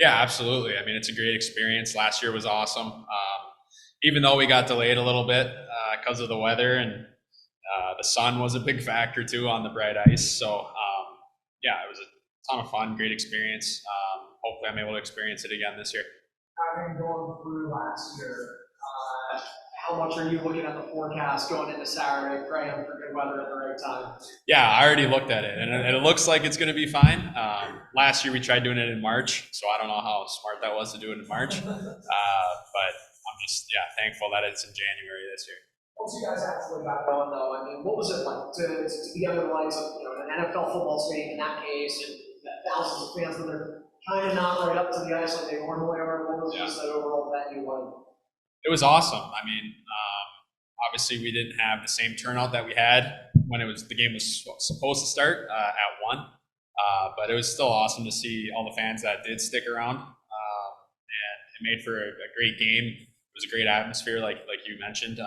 Yeah, absolutely. I mean, it's a great experience. Last year was awesome. Even though we got delayed a little bit because of the weather, and the sun was a big factor too on the bright ice. So yeah, it was a ton of fun, great experience. Hopefully, I'm able to experience it again this year. Having gone through last year, uh, how much are you looking at the forecast going into Saturday, praying for good weather at the right time? Yeah, I already looked at it, and it looks like it's going to be fine. Last year we tried doing it in March, so I don't know how smart that was to do it in March. But I'm just thankful that it's in January this year. Once you guys actually got going, though, I mean, what was it like to be under the lights of an NFL football stadium in that case, and thousands of fans, but they're kind of not right up to the ice like they normally are? What was just that overall venue like? It was awesome. I mean, obviously we didn't have the same turnout that we had when the game was supposed to start at 1, but it was still awesome to see all the fans that did stick around, and it made for a great game. It was a great atmosphere, like you mentioned.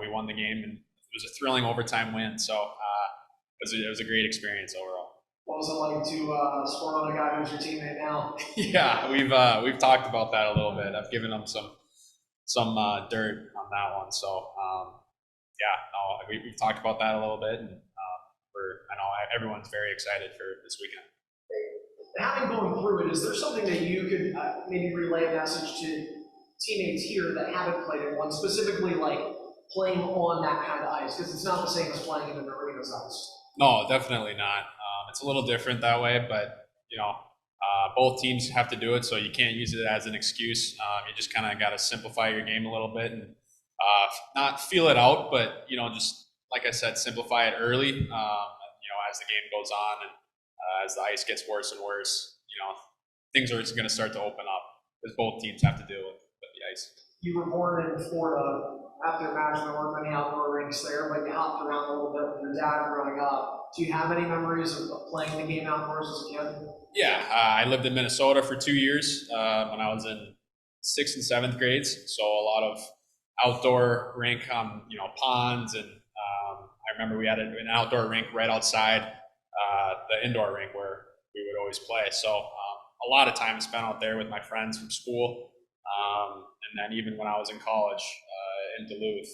We won the game, and it was a thrilling overtime win. So it was a great experience overall. What was it like to score on a guy who's your teammate now? Yeah, we've talked about that a little bit. I've given him some dirt on that one. So yeah, no, we've talked about that a little bit, and I know everyone's very excited for this weekend. Having gone through it, is there something that you could maybe relay a message to teammates here that haven't played in one, specifically like playing on that kind of ice? Because it's not the same as playing in an arena's ice. No, definitely not. It's a little different that way, but both teams have to do it, so you can't use it as an excuse. You just kind of got to simplify your game a little bit and not feel it out, but just like I said, simplify it early. As the game goes on and as the ice gets worse and worse, things are going to start to open up because both teams have to deal with the ice. You were born in Florida. I have to imagine there weren't many outdoor rinks there, but you hopped around a little bit with your dad growing up. Do you have any memories of playing the game outdoors as a kid? Yeah, I lived in Minnesota for 2 years when I was in 6th and 7th grades. So a lot of outdoor rink on ponds, and I remember we had an outdoor rink right outside the indoor rink where we would always play. So a lot of time spent out there with my friends from school, and then even when I was in college in Duluth,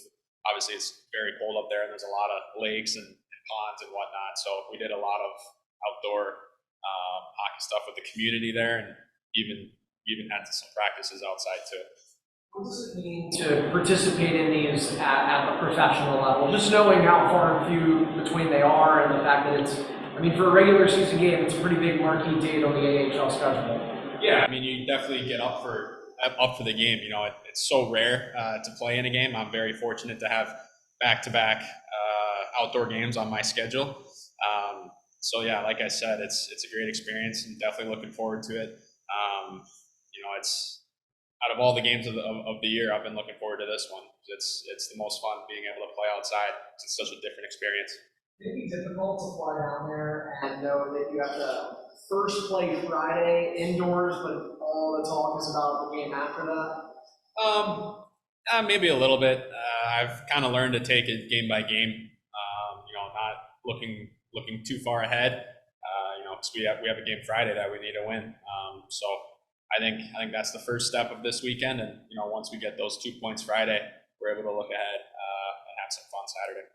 obviously it's very cold up there, and there's a lot of lakes and ponds and whatnot. So we did a lot of outdoor hockey stuff with the community there, and even had some practices outside too. What does it mean to participate in these at the professional level? Just knowing how far and few between they are, and the fact that I mean, for a regular season game, it's a pretty big marquee date on the AHL schedule. Yeah, I mean, you definitely get up for the game. It's so rare to play in a game. I'm very fortunate to have back-to-back outdoor games on my schedule. So yeah, like I said, it's a great experience, and definitely looking forward to it. It's out of all the games of the year, I've been looking forward to this one. It's the most fun being able to play outside. It's such a different experience. It'd be difficult to fly down there and know that you have to first play Friday indoors, but all the talk is about the game after that. Maybe a little bit. I've kind of learned to take it game by game. Not looking too far ahead. Because we have a game Friday that we need to win. So I think that's the first step of this weekend, and once we get those 2 points Friday, we're able to look ahead and have some fun Saturday.